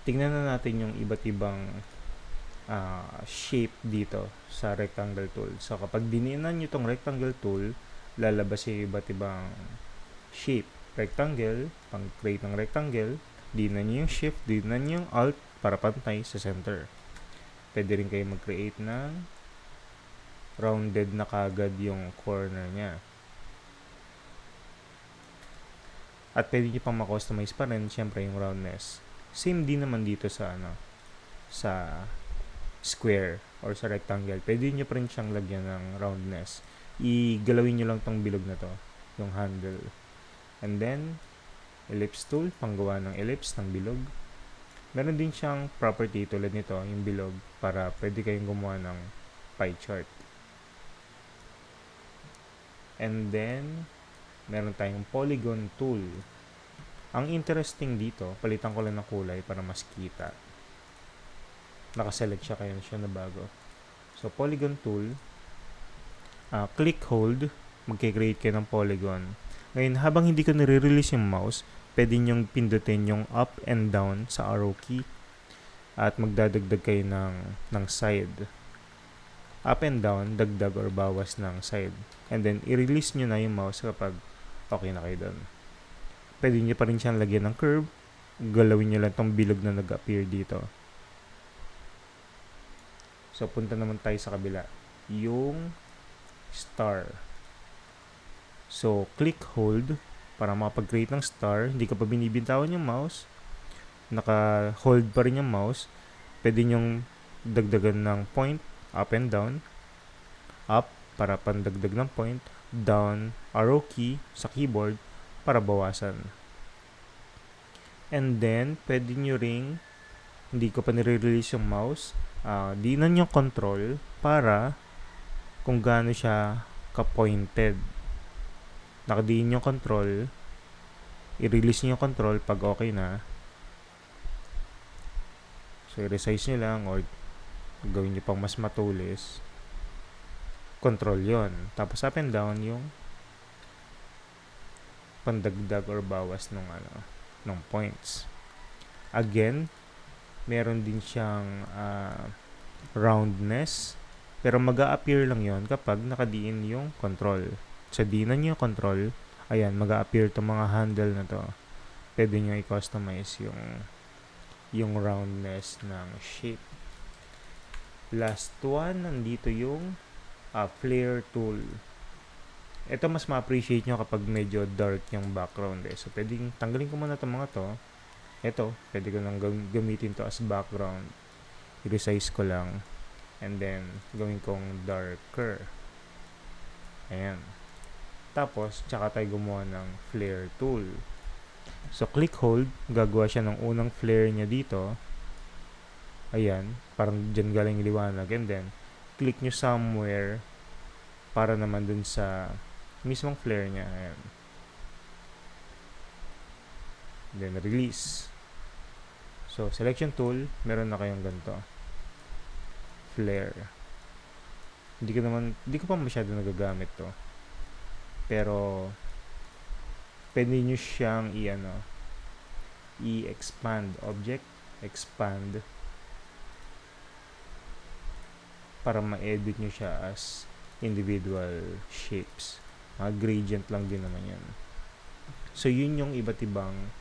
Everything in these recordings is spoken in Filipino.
tingnan na natin yung iba't ibang shape dito sa rectangle tool. So kapag diniinan nyo itong rectangle tool, lalabas yung iba't ibang shape. Rectangle, pang create ng rectangle, dinan nyo yung shift, dinan nyo yung alt para pantay sa center. Pwede rin kayo mag-create ng rounded na kagad yung corner nya. At pwede nyo pang ma-customize pa rin, syempre yung roundness. Same din naman dito sa sa square or sa rectangle. Pwede nyo pa rin siyang lagyan ng roundness. Igalawin nyo lang tong bilog na to, yung handle. And then, ellipse tool, panggawa ng ellipse ng bilog. Meron din siyang property tulad nito, yung bilog, para pwede kayong gumawa ng pie chart. And then, meron tayong polygon tool. Ang interesting dito, palitan ko lang ng kulay para mas kita. Nakaselect siya kaya siya na bago. So, polygon tool, click hold, magkikreate kayo ng polygon. Ngayon, habang hindi ko nire-release yung mouse, pwede nyong pindutin yung up and down sa arrow key at magdadagdag kayo ng side. Up and down, dagdag or bawas ng side. And then, i-release nyo na yung mouse kapag okay na kayo doon. Pwede nyo pa rin siyang lagyan ng curve. Galawin nyo lang tong bilog na nag-appear dito. So, punta naman tayo sa kabila. Yung star. So, click hold para makapag-create ng star. Hindi ka pa binibitawan yung mouse. Naka-hold pa rin yung mouse. Pwede nyong dagdagan ng point, up and down. Up para pandagdag ng point. Down, arrow key sa keyboard para bawasan. And then, pwede nyo ring, hindi ko pa nire-release yung mouse, dinan yung control para kung gaano siya ka-pointed. Nakadiin yung control, i-release nyo yung control pag okay na. So, i-resize nyo lang or gawin nyo pang mas matulis. Control yon. Tapos up and down yung pandagdag or bawas ng points. Again, meron din siyang roundness, pero mag-a-appear lang yon kapag nakadiin yung control. So, dinan nyo yung control, ayan, mag-a-appear itong mga handle na to. Pwede nyo i-customize yung roundness ng shape. Last one, nandito yung flare tool. Ito mas ma-appreciate nyo kapag medyo dark yung background So, pwedeng tanggalin ko muna itong mga to. Ito, pwede ko nang gamitin to as background. I-resize ko lang. And then, gawin kong darker. Ayan. Tapos, tsaka tayo gumawa ng flare tool. So, click hold. Gagawa siya ng unang flare niya dito. Ayan. Parang dyan galing liwanag. And then, click nyo somewhere para naman dun sa mismong flare niya. Ayan. Then, release. So, selection tool, meron na kayong ganito. Flare. Hindi ko pa masyado nagagamit to. Pero, pwede nyo siyang i-expand object, expand, para ma-edit nyo siya as individual shapes. Mga gradient lang din naman yan. So, yun yung iba't ibang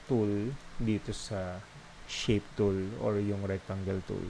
tool dito sa shape tool or yung rectangle tool.